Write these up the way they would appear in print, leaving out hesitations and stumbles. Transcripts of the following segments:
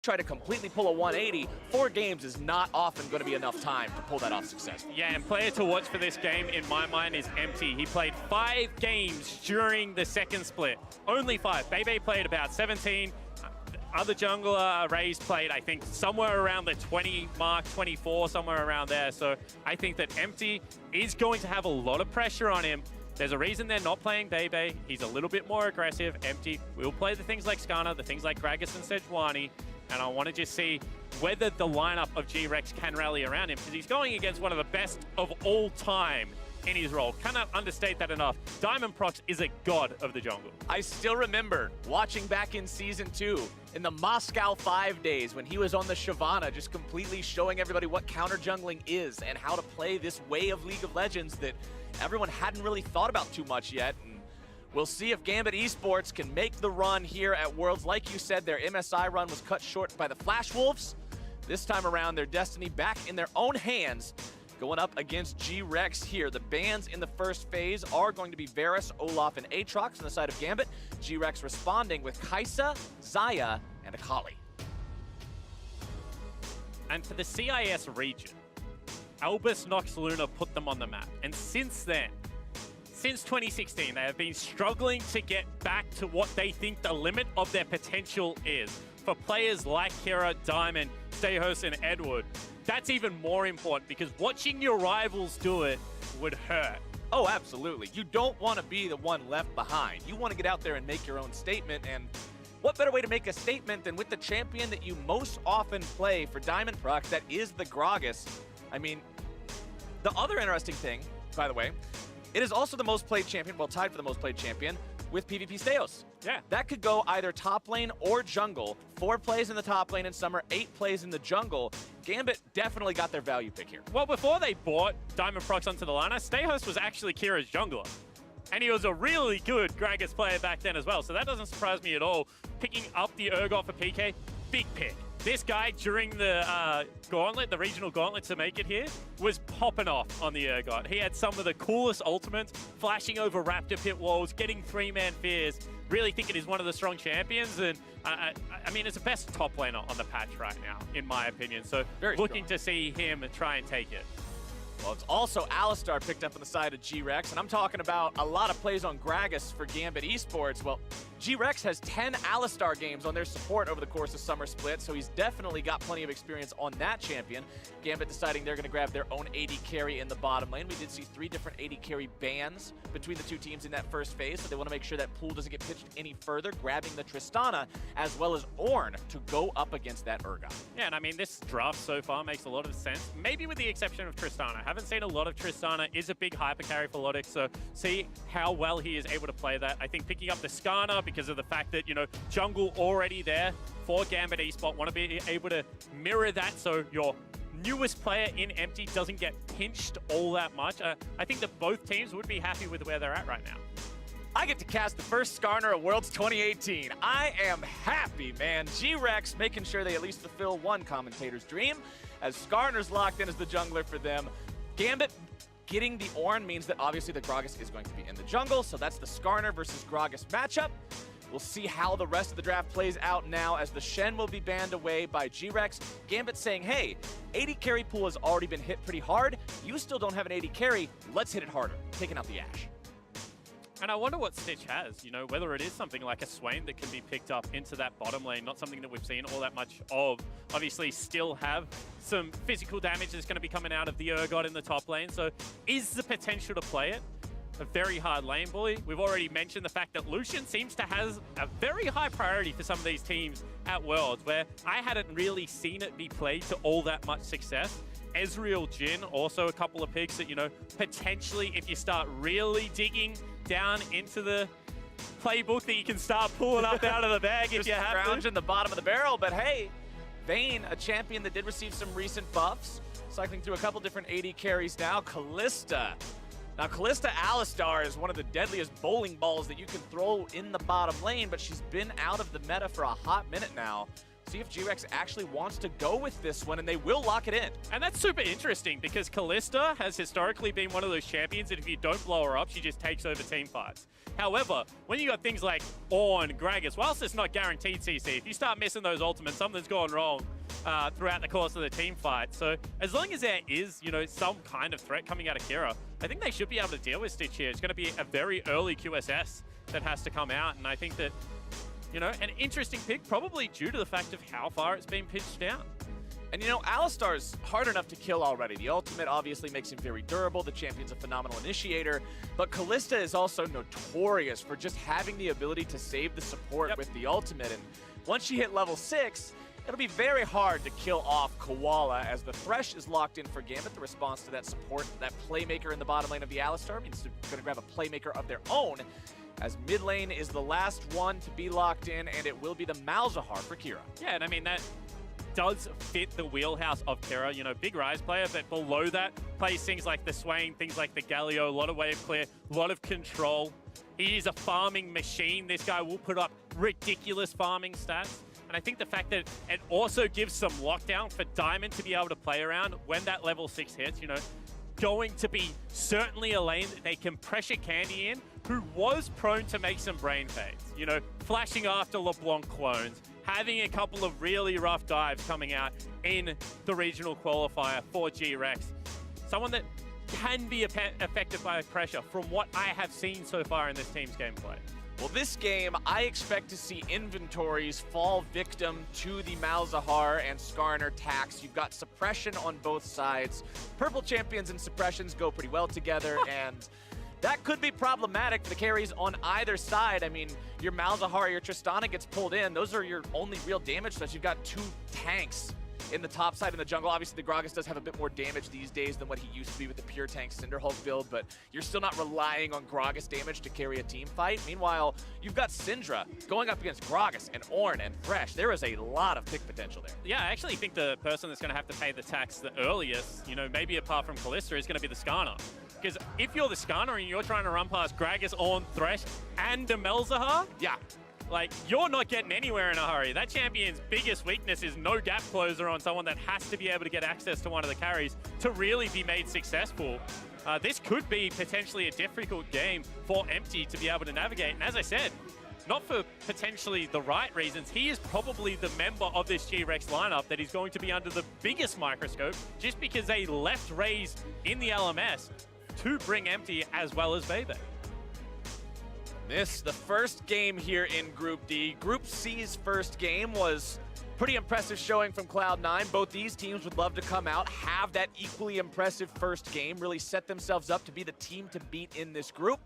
try to completely pull a 180, 4 games is not often going to be enough time to pull that off successfully. Yeah, and player to watch for this game, in my mind, is Empty. He played 5 games during the second split. Only 5. Bebe played about 17. Other jungler, Raze played, I think, somewhere around the 20 mark, 24, somewhere around there. So I think that Empty is going to have a lot of pressure on him. There's a reason they're not playing Bebe. He's a little bit more aggressive. Empty will play the things like Skarner, the things like Gragas and Sejuani. And I want to just see whether the lineup of GRX can rally around him, because he's going against one of the best of all time in his role. Cannot understate that enough. Diamond Prox is a god of the jungle. I still remember watching back in Season 2, in the Moscow 5 days, when he was on the Shyvana, just completely showing everybody what counter jungling is and how to play this way of League of Legends that everyone hadn't really thought about too much yet. And we'll see if Gambit Esports can make the run here at Worlds. Like you said, their MSI run was cut short by the Flash Wolves. This time around, their destiny back in their own hands, going up against GRX here. The bans in the first phase are going to be Varus, Olaf, and Aatrox on the side of Gambit. GRX responding with Kai'Sa, Xayah, and Akali. And for the CIS region, Albus Nox Luna put them on the map. And since then, since 2016, they have been struggling to get back to what they think the limit of their potential is. For players like Kira, Diamond, Stayhos, and Edward, that's even more important, because watching your rivals do it would hurt. Oh, absolutely. You don't want to be the one left behind. You want to get out there and make your own statement, and what better way to make a statement than with the champion that you most often play for Diamond Prox, that is the Gragas. I mean, the other interesting thing, by the way, it is also the most played champion, well, tied for the most played champion, with PvP Stayhos. Yeah. That could go either top lane or jungle. 4 plays in the top lane in summer, 8 plays in the jungle. Gambit definitely got their value pick here. Well, before they bought Diamond Prox onto the lineup, Stayhos was actually Kira's jungler. And he was a really good Gragas player back then as well, so that doesn't surprise me at all. Picking up the Urgot for PK, big pick. This guy, during the gauntlet, the regional gauntlet to make it here, was popping off on the Urgot. He had some of the coolest ultimates, flashing over Raptor pit walls, getting 3-man fears. Really think it is one of the strong champions, and I mean, it's the best top laner on the patch right now, in my opinion. So very looking strong to see him try and take it. Well, it's also Alistar picked up on the side of GRX, and I'm talking about a lot of plays on Gragas for Gambit Esports. Well, GRX has 10 Alistar games on their support over the course of Summer Split, so he's definitely got plenty of experience on that champion. Gambit deciding they're going to grab their own AD carry in the bottom lane. We did see 3 different AD carry bans between the 2 teams in that first phase, so they want to make sure that pool doesn't get pitched any further, grabbing the Tristana as well as Ornn to go up against that Urgot. Yeah, and I mean, this draft so far makes a lot of sense, maybe with the exception of Tristana. Haven't seen a lot of Tristana, is a big hyper carry for Lodix, so see how well he is able to play that. I think picking up the Skarner, because of the fact that, you know, jungle already there for Gambit Esport, want to be able to mirror that so your newest player in Empty doesn't get pinched all that much. I think that both teams would be happy with where they're at right now. I get to cast the first Skarner at Worlds 2018. I am happy, man. GRX making sure they at least fulfill one commentator's dream, as Skarner's locked in as the jungler for them. Gambit getting the Ornn means that obviously the Gragas is going to be in the jungle, so that's the Skarner versus Gragas matchup. We'll see how the rest of the draft plays out now, as the Shen will be banned away by GRX. Gambit saying, hey, AD carry pool has already been hit pretty hard. You still don't have an AD carry. Let's hit it harder. Taking out the Ashe. And I wonder what Stitch has, you know, whether it is something like a Swain that can be picked up into that bottom lane, not something that we've seen all that much of. Obviously still have some physical damage that's going to be coming out of the Urgot in the top lane, so is the potential to play it a very hard lane bully. We've already mentioned the fact that Lucian seems to have a very high priority for some of these teams at Worlds, where I hadn't really seen it be played to all that much success. Ezreal Jhin, also a couple of picks that, you know, potentially if you start really digging down into the playbook, that you can start pulling up out of the bag if you have to. Scrounge in the bottom of the barrel, but hey, Vayne, a champion that did receive some recent buffs, cycling through a couple different AD carries now. Kalista. Now, Kalista Alistar is one of the deadliest bowling balls that you can throw in the bottom lane, but she's been out of the meta for a hot minute now. see if GRX actually wants to go with this one, and they will lock it in. And that's super interesting because Callista has historically been one of those champions that if you don't blow her up, she just takes over team fights. However, when you got things like Ornn, Gragas, whilst it's not guaranteed CC, if you start missing those ultimates, something's gone wrong throughout the course of the team fight. So as long as there is, you know, some kind of threat coming out of Kira, I think they should be able to deal with Stitch here. It's going to be a very early QSS that has to come out, and I think that, you know, an interesting pick, probably due to the fact of how far it's been pitched down. And you know, Alistar's hard enough to kill already. The ultimate obviously makes him very durable. The champion's a phenomenal initiator. But Callista is also notorious for just having the ability to save the support with the ultimate. And once you hit level 6, it'll be very hard to kill off Koala as the Thresh is locked in for Gambit. The response to that support, that playmaker in the bottom lane of the Alistar means they're going to grab a playmaker of their own, as mid lane is the last one to be locked in, and it will be the Malzahar for Kira. Yeah, and I mean, that does fit the wheelhouse of Kira. You know, big Rise player, but below that plays things like the Swain, things like the Galio, a lot of wave clear, a lot of control. He is a farming machine. This guy will put up ridiculous farming stats. And I think the fact that it also gives some lockdown for Diamond to be able to play around when that level 6 hits, you know, going to be certainly a lane that they can pressure Candy in, who was prone to make some brain fades. You know, flashing after LeBlanc clones, having a couple of really rough dives coming out in the regional qualifier for GRX. Someone that can be affected by pressure from what I have seen so far in this team's gameplay. Well, this game, I expect to see inventories fall victim to the Malzahar and Skarner tax. You've got suppression on both sides. Purple champions and suppressions go pretty well together, and that could be problematic for the carries on either side. I mean, your Malzahar, your Tristana gets pulled in. Those are your only real damage threats. You've got 2 tanks in the top side in the jungle. Obviously, the Gragas does have a bit more damage these days than what he used to be with the pure tank Cinderhulk build, but you're still not relying on Gragas damage to carry a team fight. Meanwhile, you've got Syndra going up against Gragas and Ornn and Thresh. There is a lot of pick potential there. Yeah, I actually think the person that's going to have to pay the tax the earliest, you know, maybe apart from Callista, is going to be the Skarner. Because if you're the Skarner and you're trying to run past Gragas, Ornn, Thresh, and the Malzahar, yeah, like, you're not getting anywhere in a hurry. That champion's biggest weakness is no gap closer on someone that has to be able to get access to one of the carries to really be made successful. This could be potentially a difficult game for Empty to be able to navigate. And as I said, not for potentially the right reasons, he is probably the member of this GRX lineup that is going to be under the biggest microscope just because they left Raze in the LMS to bring Empty as well as Bebe. This, the first game here in Group D. Group C's first game was pretty impressive showing from Cloud9. Both these teams would love to come out, have that equally impressive first game, really set themselves up to be the team to beat in this group.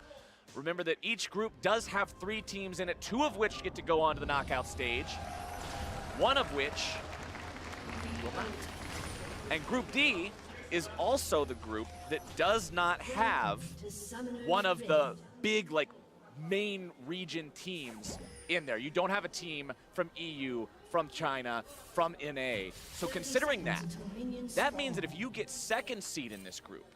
Remember that each group does have 3 teams in it, 2 of which get to go on to the knockout stage, 1 of which will not. And Group D is also the group that does not have one of the big, like, main region teams in there. You don't have a team from EU, from China, from NA. So considering that, that means that if you get 2nd seed in this group,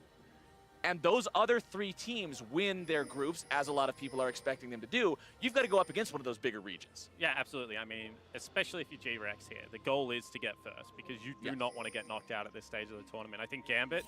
and those other 3 teams win their groups, as a lot of people are expecting them to do, you've got to go up against one of those bigger regions. Yeah, absolutely. I mean, especially if you're GRX here, the goal is to get first because you do not want to get knocked out at this stage of the tournament. I think Gambit,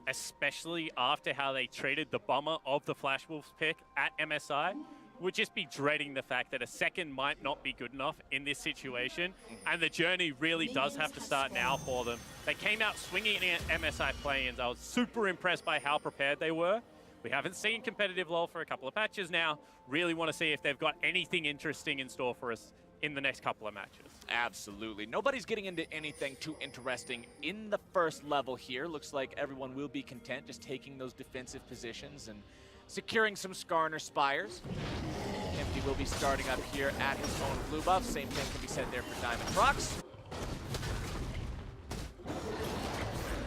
especially after how they treated the bummer of the Flash Wolves pick at MSI, would just be dreading the fact that a 2nd might not be good enough in this situation, and the journey really does have to start now for them. They came out swinging in MSI play-ins. I was super impressed by how prepared they were. We haven't seen competitive LoL for a couple of patches now. Really want to see if they've got anything interesting in store for us in the next couple of matches. Absolutely. Nobody's getting into anything too interesting in the first level here. Looks like everyone will be content just taking those defensive positions and securing some Skarner Spires. Empty will be starting up here at his own blue buff. Same thing can be said there for Diamond Prox.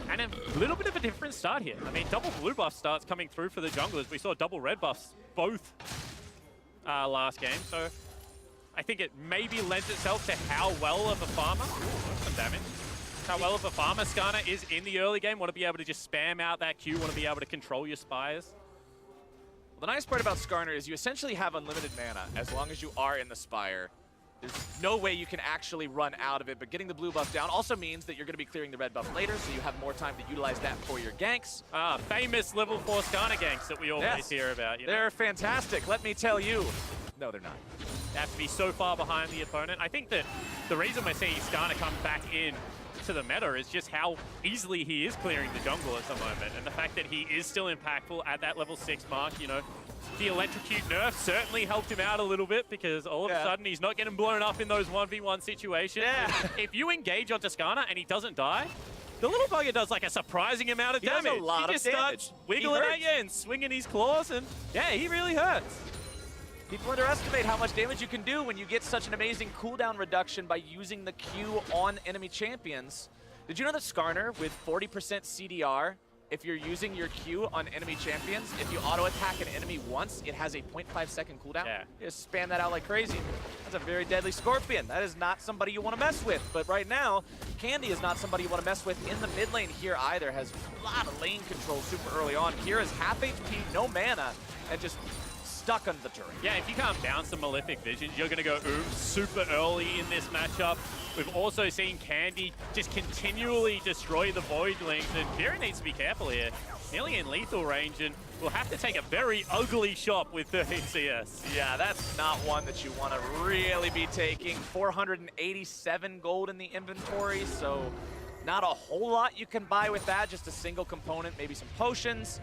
And a little bit of a different start here. I mean, double blue buff starts coming through for the junglers. We saw double red buffs both last game. So I think it maybe lends itself to how well of a farmer. Ooh, that's some damage. How well of a farmer Skarner is in the early game. Want to be able to just spam out that Q. Want to be able to control your Spires. Well, the nice part about Skarner is you essentially have unlimited mana as long as you are in the Spire. There's no way you can actually run out of it, but getting the blue buff down also means that you're going to be clearing the red buff later, so you have more time to utilize that for your ganks. Famous level 4 Skarner ganks that we always hear about. You know? They're fantastic, let me tell you. No, they're not. They have to be so far behind the opponent. I think that the reason we're seeing Skarner come back in to the meta is just how easily he is clearing the jungle at the moment, and the fact that he is still impactful at that level 6 mark. You know, the electrocute nerf certainly helped him out a little bit, because all of a sudden he's not getting blown up in those 1v1 situations. If you engage onto Skarner and he doesn't die, the little bugger does like a surprising amount of damage. Does a lot he just of damage. starts wiggling at you and swinging his claws, and yeah, he really hurts. People underestimate how much damage you can do when you get such an amazing cooldown reduction by using the Q on enemy champions. Did you know that Skarner, with 40% CDR, if you're using your Q on enemy champions, if you auto-attack an enemy once, it has a 0.5 second cooldown? Yeah. You just spam that out like crazy. That's a very deadly Scorpion. That is not somebody you want to mess with. But right now, Candy is not somebody you want to mess with in the mid lane here either. Has a lot of lane control super early on. Kira's half HP, no mana, and just stuck under the turret. Yeah, if you can't bounce the Malefic Visions, you're going to go super early in this matchup. We've also seen Candy just continually destroy the Voidlings, and Kira needs to be careful here. Nearly in lethal range, and will have to take a very ugly shot with 13 CS. Yeah, that's not one that you want to really be taking. 487 gold in the inventory, so not a whole lot you can buy with that. Just a single component, maybe some potions.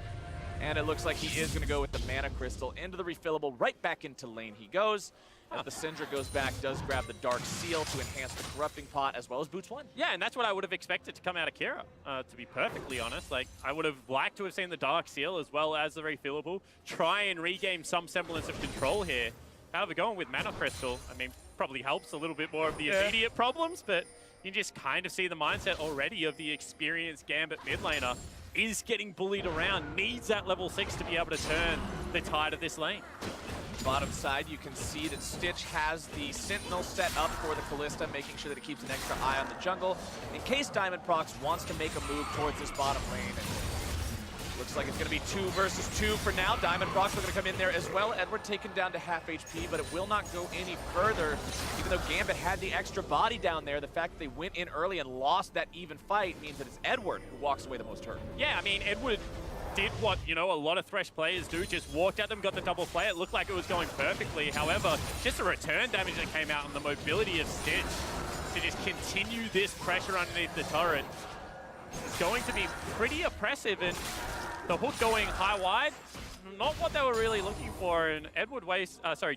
And it looks like he is going to go with the Mana Crystal into the refillable. Right back into lane he goes. As the Syndra goes back, does grab the Dark Seal to enhance the Corrupting Pot, as well as Boots 1. Yeah, and that's what I would have expected to come out of Kira, to be perfectly honest. Like, I would have liked to have seen the Dark Seal as well as the refillable. Try and regain some semblance of control here. However, going with Mana Crystal, I mean, probably helps a little bit more of the immediate problems, but you just kind of see the mindset already of the experienced Gambit mid laner. Is getting bullied around, needs that level 6 to be able to turn the tide of this lane. Bottom side, you can see that Stitch has the Sentinel set up for the Kalista, making sure that it keeps an extra eye on the jungle in case Diamond Prox wants to make a move towards this bottom lane. And looks like it's going to be 2 versus 2 for now. Diamond Prox are going to come in there as well. Edward taken down to half HP, but it will not go any further. Even though Gambit had the extra body down there, the fact that they went in early and lost that even fight means that it's Edward who walks away the most hurt. Yeah, I mean, Edward did what, you know, a lot of Thresh players do, just walked at them, got the double play. It looked like it was going perfectly. However, just the return damage that came out and the mobility of Stitch to just continue this pressure underneath the turret is going to be pretty oppressive. And the hook going high-wide, not what they were really looking for. And Edward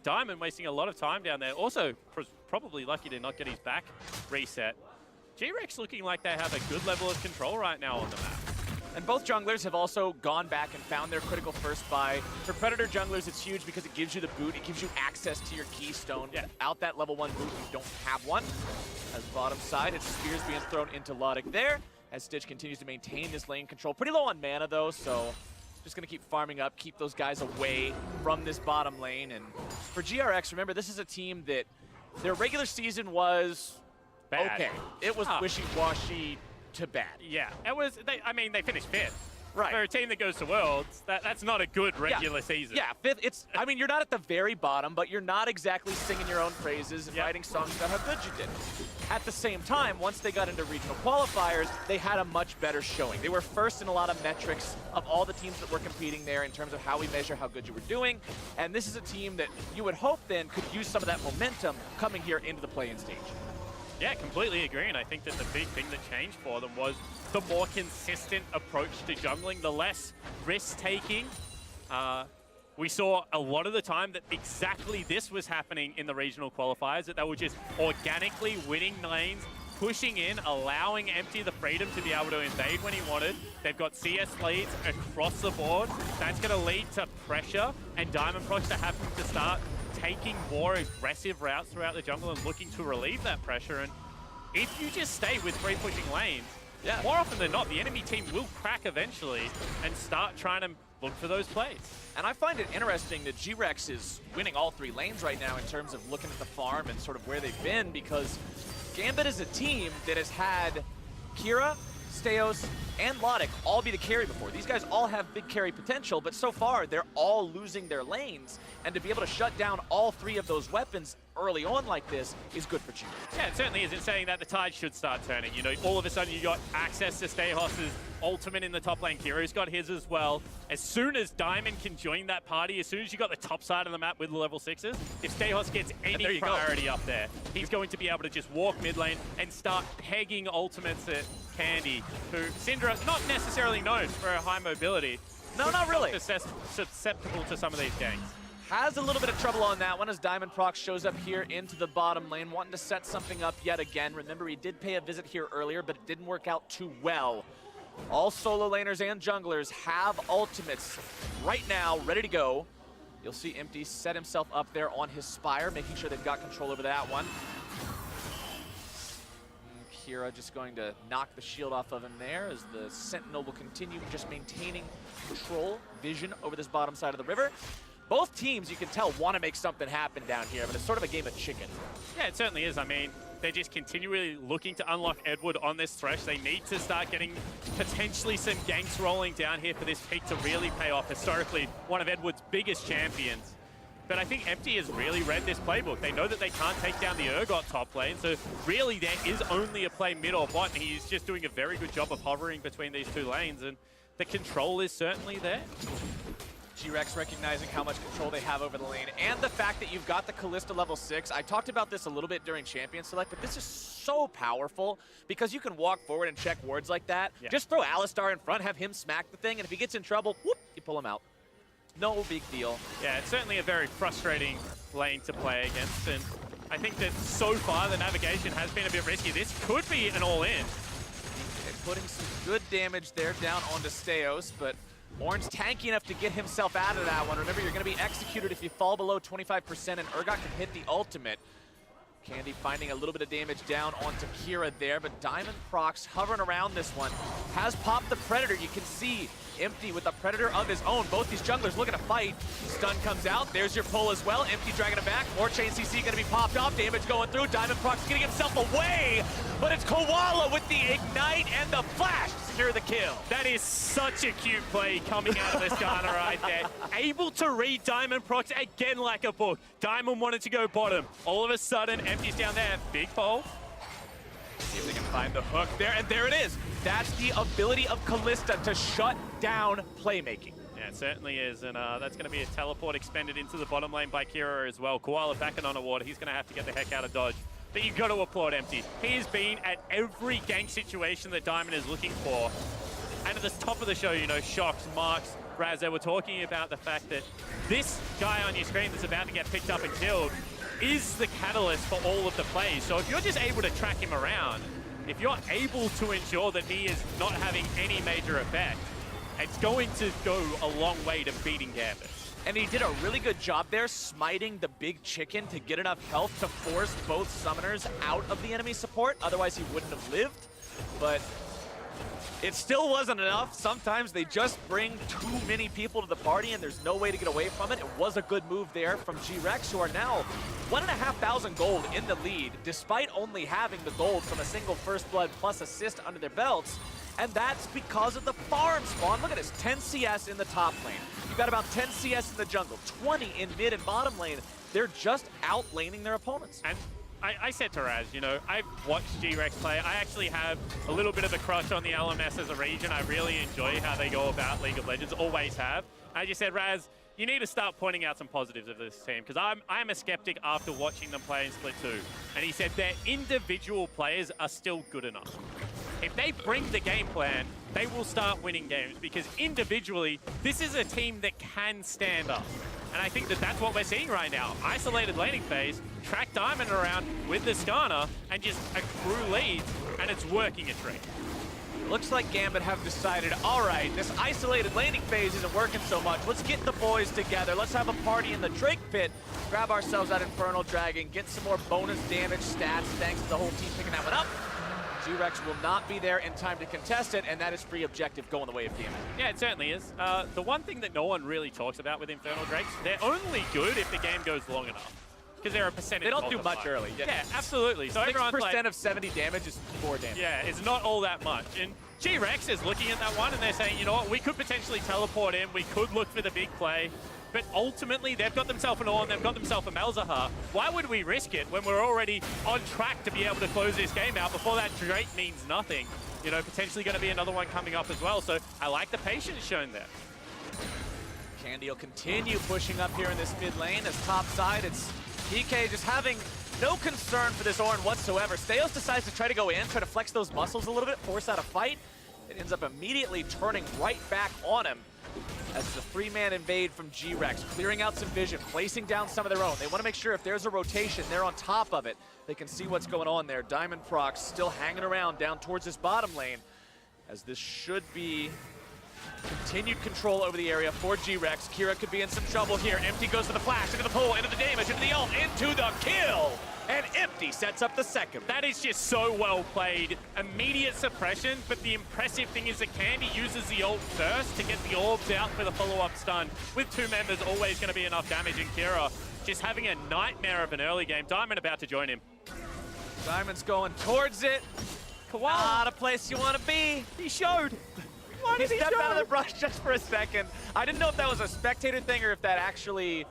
Diamond wasting a lot of time down there. Also, probably lucky to not get his back reset. GRX looking like they have a good level of control right now on the map. And both junglers have also gone back and found their critical first buy. For Predator junglers, it's huge because it gives you the boot. It gives you access to your keystone. Without that level 1 boot, you don't have one. As bottom side, it's Spears being thrown into Logic there, as Stitch continues to maintain this lane control. Pretty low on mana, though, so just going to keep farming up, keep those guys away from this bottom lane. And for GRX, remember, this is a team that their regular season was bad. Okay. It was wishy-washy to bad. Yeah, it was. I mean, they finished 5th. Right. For a team that goes to Worlds, that's not a good regular season. Yeah, 5th. It's. I mean, you're not at the very bottom, but you're not exactly singing your own praises and writing songs about how good you did. At the same time, once they got into regional qualifiers, they had a much better showing. They were first in a lot of metrics of all the teams that were competing there in terms of how we measure how good you were doing. And this is a team that you would hope then could use some of that momentum coming here into the play-in stage. Yeah, completely agree, and I think that the big thing that changed for them was the more consistent approach to jungling, the less risk-taking. We saw a lot of the time that exactly this was happening in the regional qualifiers, that they were just organically winning lanes, pushing in, allowing Empty the freedom to be able to invade when he wanted. They've got CS leads across the board. That's going to lead to pressure, and Diamond Prox to have him to start taking more aggressive routes throughout the jungle and looking to relieve that pressure. And if you just stay with 3 pushing lanes, more often than not, the enemy team will crack eventually and start trying to look for those plays. And I find it interesting that GRX is winning all 3 lanes right now in terms of looking at the farm and sort of where they've been, because Gambit is a team that has had Kira, Steos, and Logic all be the carry before. These guys all have big carry potential, but so far they're all losing their lanes, and to be able to shut down all three of those weapons early on like this is good for GRX. Yeah, it certainly is. In saying that, the tide should start turning. You know, all of a sudden you got access to Stehos's ultimate in the top lane. Kiro's got his as well. As soon as Diamond can join that party, as soon as you got the top side of the map with the level 6s, if Stehos gets any priority up there, he's going to be able to just walk mid lane and start pegging ultimates at Candy, who Syndra, not necessarily known for her high mobility. No, not really. Susceptible to some of these ganks. Has a little bit of trouble on that one as Diamond Prox shows up here into the bottom lane, wanting to set something up yet again. Remember, he did pay a visit here earlier, but it didn't work out too well. All solo laners and junglers have ultimates right now, ready to go. You'll see Empty set himself up there on his Spire, making sure they've got control over that one. Kira just going to knock the shield off of him there as the Sentinel will continue just maintaining control, vision over this bottom side of the river. Both teams, you can tell, want to make something happen down here, but it's sort of a game of chicken. Yeah, it certainly is. I mean, they're just continually looking to unlock Edward on this thresh. They need to start getting potentially some ganks rolling down here for this peak to really pay off. Historically, one of Edward's biggest champions. But I think Empty has really read this playbook. They know that they can't take down the Urgot top lane, so really there is only a play mid or bot, and he's just doing a very good job of hovering between these two lanes, and the control is certainly there. GRX recognizing how much control they have over the lane, and the fact that you've got the Kalista level 6. I talked about this a little bit during Champion Select, but this is so powerful because you can walk forward and check wards like that. Yeah. Just throw Alistar in front, have him smack the thing, and if he gets in trouble, whoop, you pull him out. No big deal. Yeah, it's certainly a very frustrating lane to play against, and I think that so far the navigation has been a bit risky. This could be an all-in. Okay, putting some good damage there down onto Steos, but Orange tanky enough to get himself out of that one. Remember, you're going to be executed if you fall below 25%, and Urgot can hit the ultimate. Candy finding a little bit of damage down onto Kira there, but Diamond Prox hovering around this one. Has popped the Predator. You can see Empty with a Predator of his own. Both these junglers looking to fight. Stun comes out. There's your pull as well. Empty dragging it back. More Chain CC going to be popped off. Damage going through. Diamond Prox getting himself away, but it's Koala with the Ignite and the Flash to secure the kill. That is such a cute play coming out of this Ghana right there. Able to read Diamond Prox again like a book. Diamond wanted to go bottom. All of a sudden, Empty's down there. Big pole. See if they can find the hook there, and there it is. That's the ability of Kalista to shut down playmaking. Yeah, it certainly is, and that's going to be a teleport expended into the bottom lane by Kira as well. Koala backing on a ward. He's going to have to get the heck out of dodge. But you've got to applaud Empty. He has been at every gank situation that Diamond is looking for. And at the top of the show, you know, Shocks, Marks, Raz, they were talking about the fact that this guy on your screen that's about to get picked up and killed is the catalyst for all of the plays. So if you're just able to track him around, if you're able to ensure that he is not having any major effect, it's going to go a long way to beating Gambit. And he did a really good job there, smiting the big chicken to get enough health to force both summoners out of the enemy support. Otherwise, he wouldn't have lived. But it still wasn't enough. Sometimes they just bring too many people to the party and there's no way to get away from it. It was a good move there from GRX, who are now 1,500 gold in the lead, despite only having the gold from a single First Blood plus assist under their belts. And that's because of the farm spawn. Look at this, 10 CS in the top lane. You've got about 10 CS in the jungle, 20 in mid and bottom lane. They're just out-laning their opponents. And I said to Raz, you know, I've watched GRX play. I actually have a little bit of a crush on the LMS as a region. I really enjoy how they go about League of Legends, always have. I just said, Raz, you need to start pointing out some positives of this team, because I'm a skeptic after watching them play in Split 2. And he said their individual players are still good enough. If they bring the game plan, they will start winning games, because individually, this is a team that can stand up. And I think that that's what we're seeing right now. Isolated laning phase, track Diamond around with the Skarner, and just accrue leads, and it's working a treat. Looks like Gambit have decided, all right, this isolated laning phase isn't working so much. Let's get the boys together. Let's have a party in the Drake Pit, grab ourselves that Infernal Dragon, get some more bonus damage stats, thanks to the whole team picking that one up. GRX will not be there in time to contest it, and that is free objective going the way of Gambit. Yeah, it certainly is. The one thing that no one really talks about with Infernal Drakes, they're only good if the game goes long enough. because they're a percentage. They don't do much multiplier. early. Yeah, absolutely. So everyone's 6% like, of 70 damage is 4 damage. yeah, it's not all that much. And GRX is looking at that one and they're saying, you know what, we could potentially teleport in, we could look for the big play, but ultimately they've got themselves an Ornn, they've got themselves a Malzahar. Why would we risk it when we're already on track to be able to close this game out before that Drake means nothing? You know, potentially going to be another one coming up as well. So I like the patience shown there. Candy will continue pushing up here in this mid lane as top side. It's PK just having no concern for this Ornn whatsoever. Steos decides to try to go in, try to flex those muscles a little bit, force out a fight. It ends up immediately turning right back on him as the 3-man invade from GRX, clearing out some vision, placing down some of their own. They want to make sure if there's a rotation, they're on top of it. They can see what's going on there. Diamond Proc still hanging around down towards this bottom lane, as this should be continued control over the area for GRX. Kira could be in some trouble here. Empty goes to the flash, into the pull, into the damage, into the ult, into the kill! And Empty sets up the second. That is just so well played. Immediate suppression, but the impressive thing is that Candy uses the ult first to get the orbs out for the follow-up stun. With 2 members, always going to be enough damage, and Kira just having a nightmare of an early game. Diamond about to join him. Diamond's going towards it. Not a place you want to be. He showed. He stepped out of the brush just for a second. I didn't know if that was a spectator thing or if that actually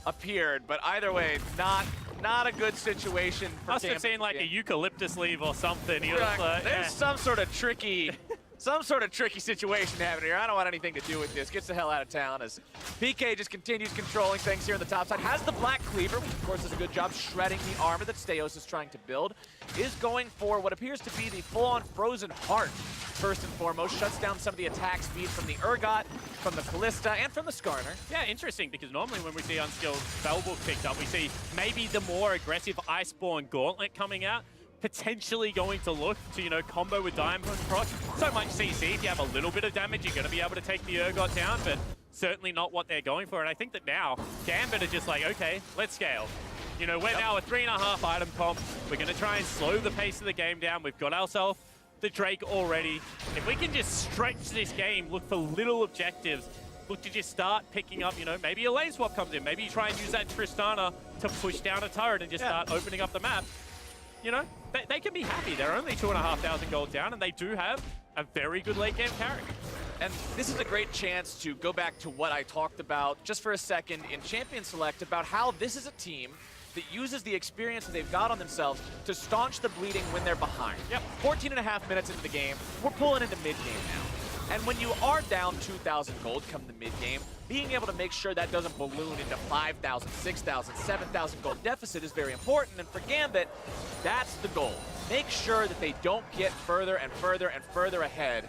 appeared, but either way, not a good situation for Must have seen like a eucalyptus leaf or something. He was There's yeah. some sort of tricky situation happening here. I don't want anything to do with this. Gets the hell out of town as PK just continues controlling things here on the top side. Has the Black Cleaver, which of course does a good job shredding the armor that Steos is trying to build. Is going for what appears to be the full-on Frozen Heart first and foremost. Shuts down some of the attack speed from the Urgot, from the Callista, and from the Skarner. Yeah, interesting, because normally when we see unskilled Spellbook picked up, we see maybe the more aggressive Iceborne Gauntlet coming out, potentially going to look to, you know, combo with Diamond Proc. So much CC, if you have a little bit of damage, you're going to be able to take the Urgot down, but certainly not what they're going for. And I think that now, Gambit are just like, okay, let's scale. You know, we're now a 3.5 item comp. We're going to try and slow the pace of the game down. We've got ourselves the Drake already. If we can just stretch this game, look for little objectives, look to just start picking up, you know, maybe a lane swap comes in, maybe you try and use that Tristana to push down a turret and just start opening up the map. You know, they can be happy. They're only 2,500 gold down, and they do have a very good late game carry. And this is a great chance to go back to what I talked about just for a second in Champion Select about how this is a team that uses the experience that they've got on themselves to staunch the bleeding when they're behind. 14.5 minutes into the game, we're pulling into mid-game now. And when you are down 2,000 gold come the mid-game, being able to make sure that doesn't balloon into 5,000, 6,000, 7,000 gold deficit is very important. And for Gambit, that's the goal. Make sure that they don't get further and further and further ahead.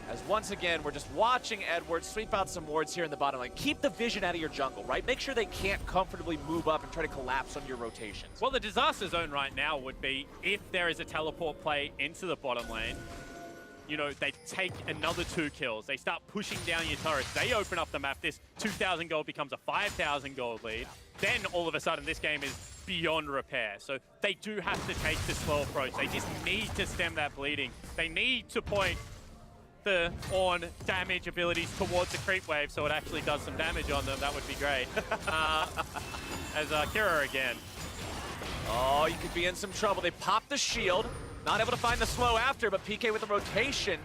As once again, we're just watching Edwards sweep out some wards here in the bottom lane. Keep the vision out of your jungle, right? Make sure they can't comfortably move up and try to collapse on your rotations. Well, the disaster zone right now would be if there is a teleport play into the bottom lane, you know, they take another 2 kills. They start pushing down your turrets. They open up the map. This 2,000 gold becomes a 5,000 gold lead. Then all of a sudden this game is beyond repair. So they do have to take the slow approach. They just need to stem that bleeding. They need to point the Ornn damage abilities towards the creep wave so it actually does some damage on them. That would be great. As Kira again. Oh, you could be in some trouble. They pop the shield. Not able to find the slow after, but PK with the rotation.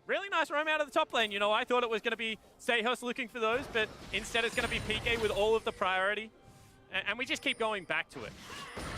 Really nice roam out of the top lane. You know, I thought it was going to be Stayhouse looking for those, but instead it's going to be PK with all of the priority. And we just keep going back to it.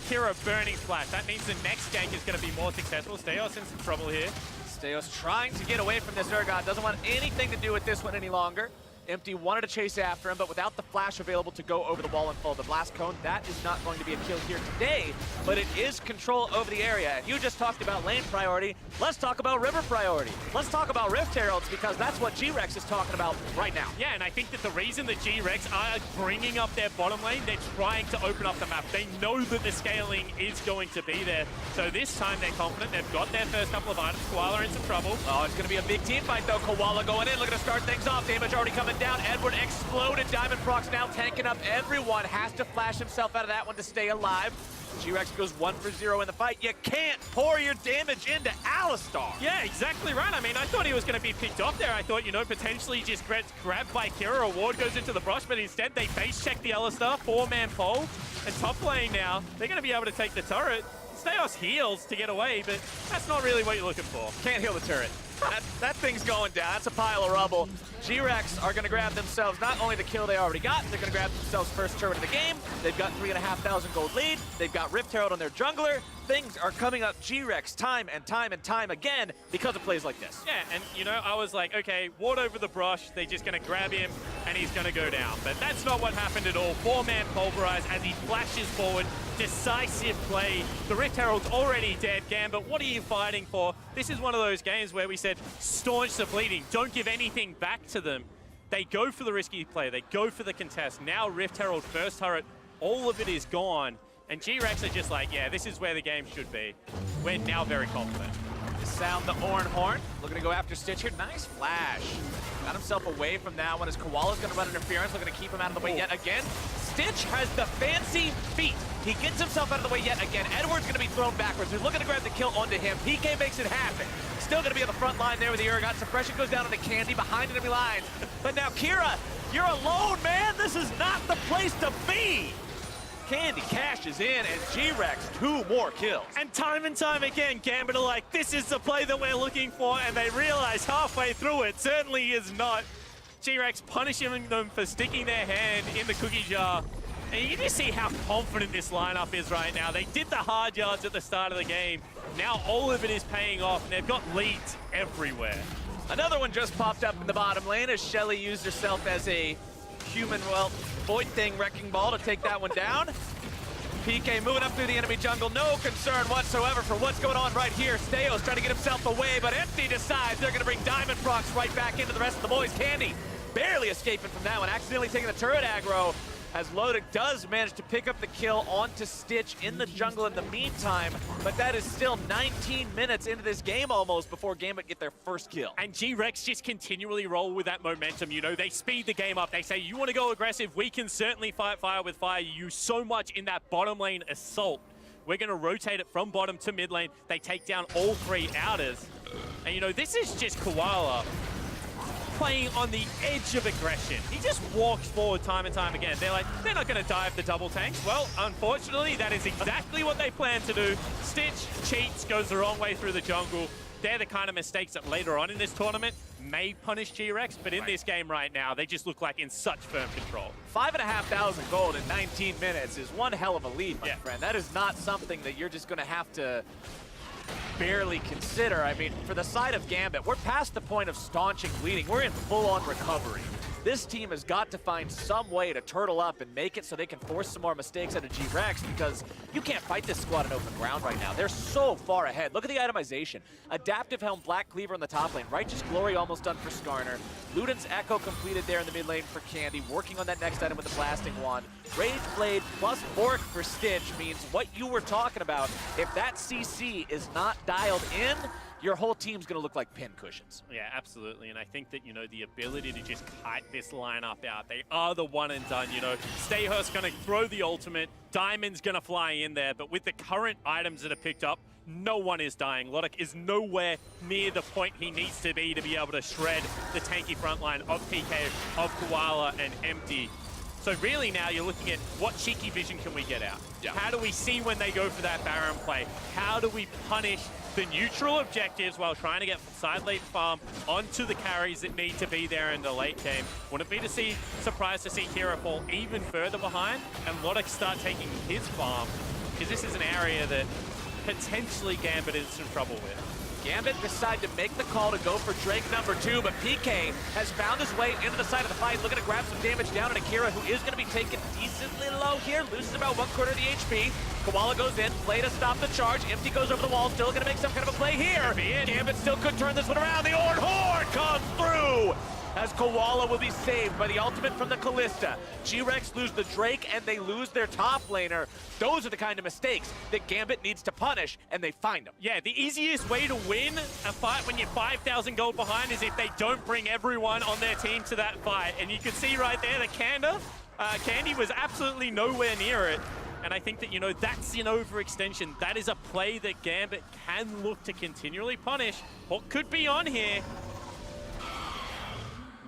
Kira burning splash. That means the next gank is going to be more successful. Steos in some trouble here. Steos trying to get away from this Urgot. Doesn't want anything to do with this one any longer. Empty wanted to chase after him, but without the flash available to go over the wall and follow the blast cone, that is not going to be a kill here today, but it is control over the area. And you just talked about lane priority. Let's talk about river priority. Let's talk about Rift Heralds, because that's what GRX is talking about right now. Yeah, and I think that the reason that GRX are bringing up their bottom lane, they're trying to open up the map. They know that the scaling is going to be there. So this time they're confident. They've got their first couple of items. Koala in some trouble. Oh, it's going to be a big team fight, though. Koala going in, looking to start things off. Damage already coming down. Edward exploded. Diamond Prox now tanking up everyone. Has to flash himself out of that one to stay alive. GRX goes 1 for 0 in the fight. You can't pour your damage into Alistar. Yeah, exactly right. I mean, I thought he was going to be picked off there. I thought, you know, potentially just grabbed by Kira, a ward goes into the brush, but instead they base check the Alistar, 4-man pole, and top lane now, they're going to be able to take the turret. Steos heals to get away, but that's not really what you're looking for. Can't heal the turret. That thing's going down. That's a pile of rubble. GRX are going to grab themselves not only the kill they already got, they're going to grab themselves first turret of the game. They've got 3,500 gold lead. They've got Rift Herald on their jungler. Things are coming up GRX time and time and time again because of plays like this. Yeah, and you know, I was like, okay, ward over the brush. They're just going to grab him and he's going to go down. But that's not what happened at all. 4-man pulverize as he flashes forward. Decisive play. The Rift Herald's already dead. Gambit, what are you fighting for? This is one of those games where we said, staunch the bleeding. Don't give anything back to them. They go for the risky play. They go for the contest. Now Rift Herald first turret, all of it is gone. And GRX are just like, yeah, this is where the game should be. We're now very confident. Sound the Oran Horn. Looking to go after Stitch here. Nice flash. Got himself away from that one as Koala's going to run interference. Looking to keep him out of the way yet again. Stitch has the fancy feet. He gets himself out of the way yet again. Edward's going to be thrown backwards. He's looking to grab the kill onto him. PK makes it happen. Still going to be on the front line there with the Uragot. Suppression goes down to the Candy behind enemy lines. But now Kira, you're alone, man. This is not the place to be. Candy cashes in, and GRX 2 more kills. And time again, Gambit are like, this is the play that we're looking for, and they realize halfway through it certainly is not. GRX punishing them for sticking their hand in the cookie jar. And you can just see how confident this lineup is right now. They did the hard yards at the start of the game. Now all of it is paying off, and they've got leads everywhere. Another one just popped up in the bottom lane as Shelly used herself as a human, well, Void Thing Wrecking Ball to take that one down. PK moving up through the enemy jungle, no concern whatsoever for what's going on right here. Steos trying to get himself away, but Empty decides they're going to bring Diamond Prox right back into the rest of the boys. Candy barely escaping from that one, accidentally taking the turret aggro, as Lodic does manage to pick up the kill onto Stitch in the jungle in the meantime, but that is still 19 minutes into this game almost before Gambit get their first kill. And GRX just continually roll with that momentum, you know, they speed the game up, they say, you want to go aggressive, we can certainly fight fire with fire. You use so much in that bottom lane assault. We're going to rotate it from bottom to mid lane. They take down all 3 outers. And you know, this is just Koala playing on the edge of aggression. He just walks forward time and time again. They're like, they're not going to dive the double tanks. Well, unfortunately, that is exactly what they plan to do. Stitch cheats, goes the wrong way through the jungle. They're the kind of mistakes that later on in this tournament may punish GRX, but in this game right now, they just look like in such firm control. 5,500 gold in 19 minutes is one hell of a lead, my friend. That is not something that you're just going to have to barely consider. I mean, for the side of Gambit, we're past the point of staunching bleeding. We're in full-on recovery. This team has got to find some way to turtle up and make it so they can force some more mistakes out of GRX, because you can't fight this squad in open ground right now. They're so far ahead. Look at the itemization. Adaptive Helm, Black Cleaver in the top lane. Righteous Glory almost done for Skarner. Luden's Echo completed there in the mid lane for Candy, working on that next item with the Blasting Wand. Rage Blade plus Bork for Stitch means what you were talking about. If that CC is not dialed in, your whole team's going to look like pin cushions. Yeah, absolutely. And I think that, you know, the ability to just kite this lineup out, they are the one and done, you know. Stayhurst's going to throw the ultimate. Diamond's going to fly in there. But with the current items that are picked up, no one is dying. Lodic is nowhere near the point he needs to be able to shred the tanky front line of PK, of Koala, and Empty. So really now you're looking at what cheeky vision can we get out? Yeah. How do we see when they go for that Baron play? How do we punish the neutral objectives while trying to get side lane farm onto the carries that need to be there in the late game? Wouldn't it be surprised to see Kira fall even further behind and Lodic start taking his farm? Because this is an area that potentially Gambit is in trouble with. Gambit decide to make the call to go for Drake number 2, but PK has found his way into the side of the fight, looking to grab some damage down on Akira, who is going to be taken decently low here, loses about 1/4 of the HP. Koala goes in, play to stop the charge. Empty goes over the wall, still going to make some kind of a play here. Gambit still could turn this one around. The Oran Horde comes through as Koala will be saved by the ultimate from the Kalista. GRX lose the Drake and they lose their top laner. Those are the kind of mistakes that Gambit needs to punish, and they find them. Yeah, the easiest way to win a fight when you're 5,000 gold behind is if they don't bring everyone on their team to that fight. And you can see right there the Candy was absolutely nowhere near it. And I think that, you know, that's an overextension. That is a play that Gambit can look to continually punish. What could be on here?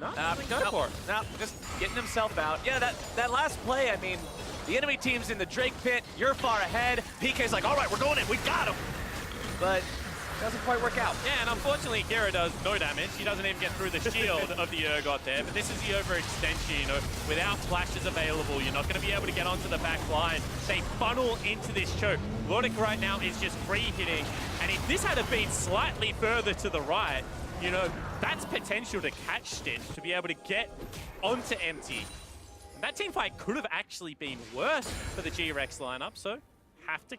No, go for it. No, just getting himself out. Yeah, that last play, I mean, the enemy team's in the Drake pit, you're far ahead. PK's like, all right, we're going in, we got him. But it doesn't quite work out. Yeah, and unfortunately, Kira does no damage. He doesn't even get through the shield of the Urgot there. But this is the overextension, you know. Without flashes available, you're not going to be able to get onto the back line. They funnel into this choke. Lodik right now is just free hitting. And if this had been slightly further to the right, you know, that's potential to catch Stitch, to be able to get onto Empty. And that team fight could have actually been worse for the GRX lineup, so have to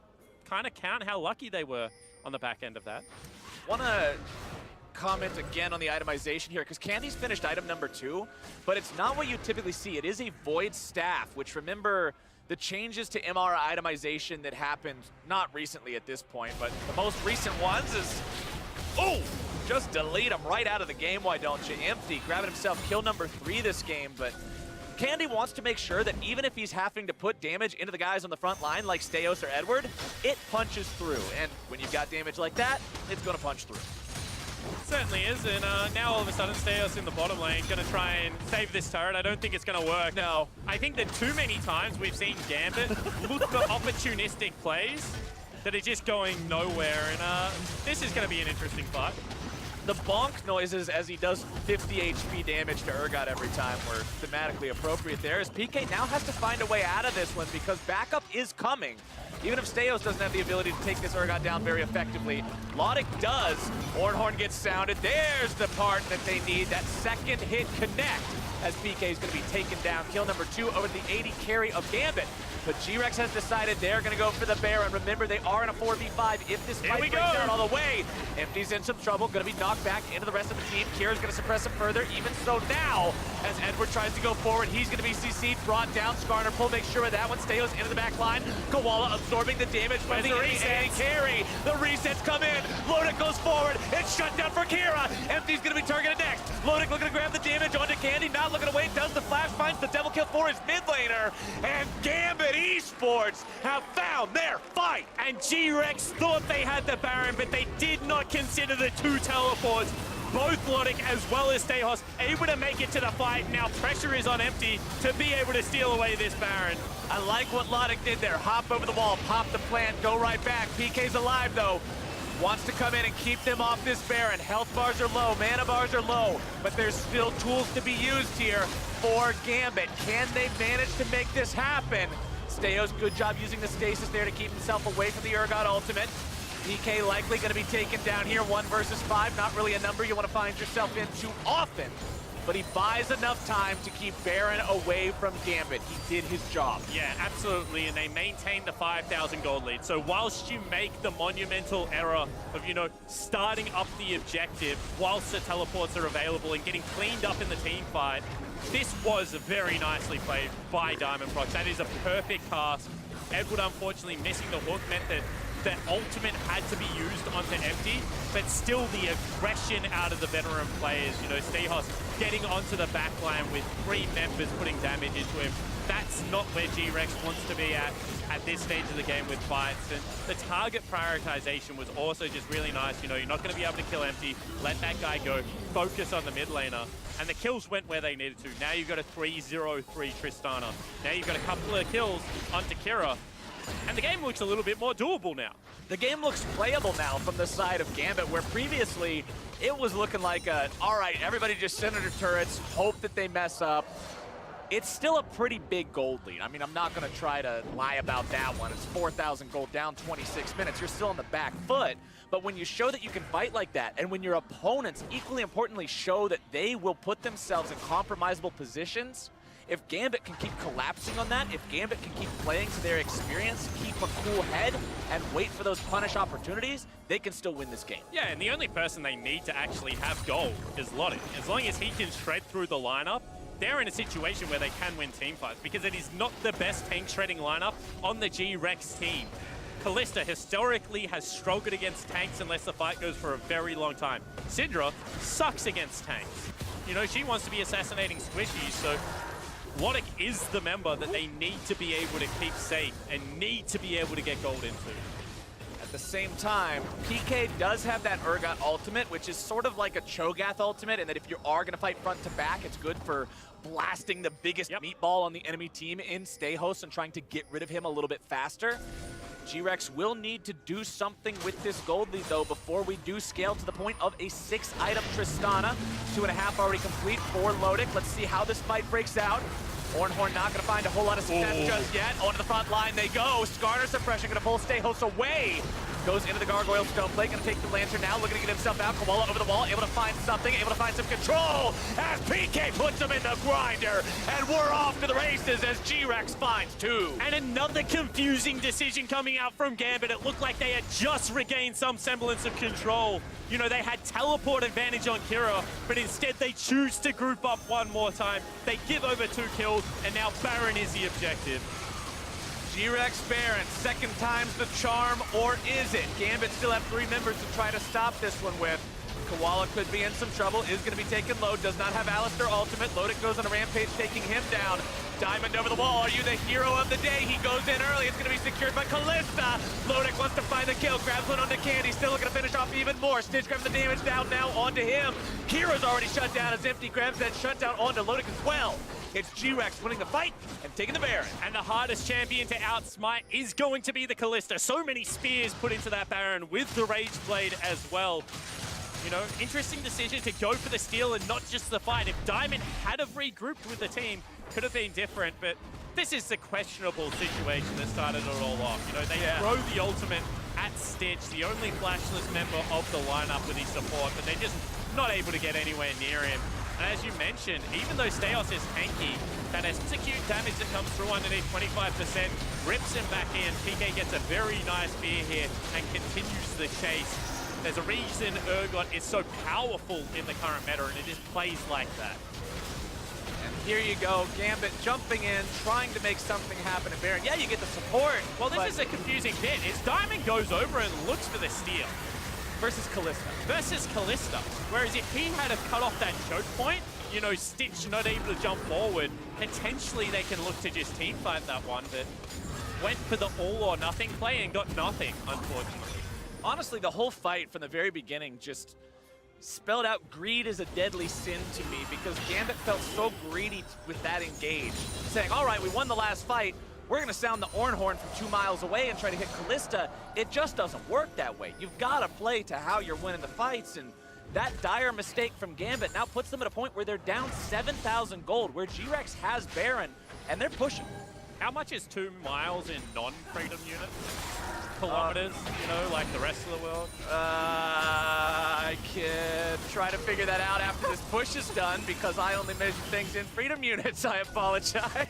kind of count how lucky they were on the back end of that. Want to comment again on the itemization here, because Candy's finished item number 2, but it's not what you typically see. It is a Void Staff, which, remember, the changes to MR itemization that happened not recently at this point, but the most recent ones is, oh, just delete him right out of the game, why don't you? Empty, grabbing himself kill number 3 this game, but Candy wants to make sure that even if he's having to put damage into the guys on the front line like Steos or Edward, it punches through. And when you've got damage like that, it's going to punch through. It certainly is, and now all of a sudden Steos in the bottom lane going to try and save this turret. I don't think it's going to work. No. I think that too many times we've seen Gambit look for opportunistic plays that are just going nowhere, and this is going to be an interesting fight. The bonk noises as he does 50 HP damage to Urgot every time were thematically appropriate there, as PK now has to find a way out of this one because backup is coming. Even if Steos doesn't have the ability to take this Urgot down very effectively, Lodik does. Horn gets sounded. There's the part that they need, that second hit connect, as PK is going to be taken down. Kill number 2 over the 80 carry of Gambit. But GRX has decided they're going to go for the Baron. Remember, they are in a 4v5 if this fight breaks down all the way. Empty's in some trouble, going to be knocked back into the rest of the team. Kira's going to suppress him further. Even so now, as Edward tries to go forward, he's going to be CC'd, brought down. Skarner pull, make sure that one stays into the back line. Koala absorbing the damage from the enemy carry. The resets come in. Lodik goes forward. It's shut down for Kira. Empty's going to be targeted next. Lodik looking to grab the damage onto Candy, not looking to wait. Does the flash, finds the double kill for his mid laner. And Gambit Esports have found their fight. And GRX thought they had the Baron, but they did not consider the 2 teleports. Both Lodik as well as Stehos able to make it to the fight. Now pressure is on Empty to be able to steal away this Baron. I like what Lodik did there. Hop over the wall, pop the plant, go right back. PK's alive though. Wants to come in and keep them off this Baron. Health bars are low, mana bars are low, but there's still tools to be used here for Gambit. Can they manage to make this happen? Steos, good job using the stasis there to keep himself away from the Urgot ultimate. PK likely going to be taken down here, 1 versus 5. Not really a number you want to find yourself in too often, but he buys enough time to keep Baron away from Gambit. He did his job. Yeah, absolutely, and they maintain the 5,000 gold lead. So whilst you make the monumental error of, you know, starting up the objective whilst the teleports are available and getting cleaned up in the team fight, this was very nicely played by Diamond Prox. That is a perfect cast. Edward unfortunately missing the hook meant that the ultimate had to be used onto Empty, but still the aggression out of the veteran players, you know, Stehos getting onto the back line with 3 members putting damage into him. That's not where GRX wants to be at this stage of the game with fights. And the target prioritization was also just really nice. You know, you're not going to be able to kill Empty. Let that guy go. Focus on the mid laner. And the kills went where they needed to. Now you've got a 3-0-3 Tristana. Now you've got a couple of kills onto Kira. And the game looks a little bit more doable now. The game looks playable now from the side of Gambit, where previously it was looking like all right, everybody just sit under turrets, hope that they mess up. It's still a pretty big gold lead. I mean, I'm not going to try to lie about that one. It's 4,000 gold down 26 minutes. You're still on the back foot. But when you show that you can fight like that, and when your opponents, equally importantly, show that they will put themselves in compromisable positions, If Gambit can keep collapsing on that, if Gambit can keep playing to their experience, keep a cool head, and wait for those punish opportunities, they can still win this game. Yeah, and the only person they need to actually have gold is Lotte. As long as he can shred through the lineup, they're in a situation where they can win teamfights because it is not the best tank shredding lineup on the GRX team. Kalista historically has struggled against tanks unless the fight goes for a very long time. Syndra sucks against tanks. You know, she wants to be assassinating squishies, so Lotte is the member that they need to be able to keep safe and need to be able to get gold into. At the same time, PK does have that Urgot ultimate, which is sort of like a Cho'Gath ultimate, and that if you are going to fight front to back, it's good for blasting the biggest meatball on the enemy team in Stayhost and trying to get rid of him a little bit faster. GRX will need to do something with this gold lead, though, before we do scale to the point of a 6-item Tristana. 2.5 already complete for Lodic. Let's see how this fight breaks out. Ornhorn not going to find a whole lot of success just yet. Onto the front line they go. Skarner suppression going to pull Stayhost away. Goes into the Gargoyle Stone Plate, going to take the Lantern now, looking to get himself out. Koala over the wall, able to find something, able to find some control as PK puts him in the grinder. And we're off to the races as GRX finds 2. And another confusing decision coming out from Gambit. It looked like they had just regained some semblance of control. You know, they had teleport advantage on Kira, but instead they choose to group up one more time. They give over 2 kills, and now Baron is the objective. GRX Baron, second time's the charm, or is it? Gambit still have 3 members to try to stop this one with. Koala could be in some trouble, is going to be taken low, does not have Alistar ultimate. Lodic goes on a rampage, taking him down. Diamond over the wall, are you the hero of the day? He goes in early, it's going to be secured by Kalista. Lodic wants to find the kill, grabs one onto Candy, still looking to finish off even more. Stitch grabbing the damage down now onto him. Kira's already shut down as Empty grabs that shutdown onto Lodic as well. It's GRX winning the fight and taking the Baron. And the hardest champion to outsmite is going to be the Kalista. So many spears put into that Baron with the Rage Blade as well. You know, interesting decision to go for the steal and not just the fight. If Diamond had have regrouped with the team, could have been different, but this is the questionable situation that started it all off. You know, they throw the ultimate at Stitch, the only flashless member of the lineup with his support, but they're just not able to get anywhere near him. And as you mentioned, even though Stayos is tanky, that execute damage that comes through underneath 25% rips him back in. PK gets a very nice spear here and continues the chase. There's a reason Urgot is so powerful in the current meta, and it just plays like that. And here you go, Gambit jumping in, trying to make something happen at Baron. Yeah, you get the support. Well, this is a confusing bit. Is Diamond goes over and looks for the steal. Versus Kalista. Whereas if he had cut off that choke point, you know, Stitch not able to jump forward, potentially they can look to just team fight that one, but went for the all or nothing play and got nothing, unfortunately. Honestly, the whole fight from the very beginning just spelled out greed is a deadly sin to me, because Gambit felt so greedy with that engage, saying, all right, we won the last fight, we're going to sound the Ornhorn from 2 miles away and try to hit Kalista. It just doesn't work that way. You've got to play to how you're winning the fights, and that dire mistake from Gambit now puts them at a point where they're down 7,000 gold, where GRX has Baron, and they're pushing. How much is 2 miles in non-freedom units? Kilometers, you know, like the rest of the world? I can try to figure that out after this push is done, because I only measure things in freedom units. I apologize.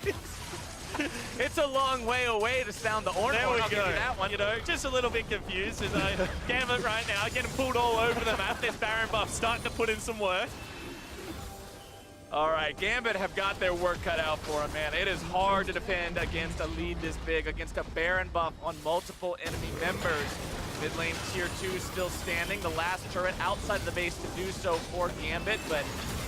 It's a long way away to sound the Ornhorn. There we I'll go. give you that one. You know, just a little bit confused as I Gambit right now, getting pulled all over the map. This Baron buff starting to put in some work. All right, Gambit have got their work cut out for them, man. It is hard to defend against a lead this big, against a Baron buff on multiple enemy members. Mid lane tier 2 still standing, the last turret outside of the base to do so for Gambit, but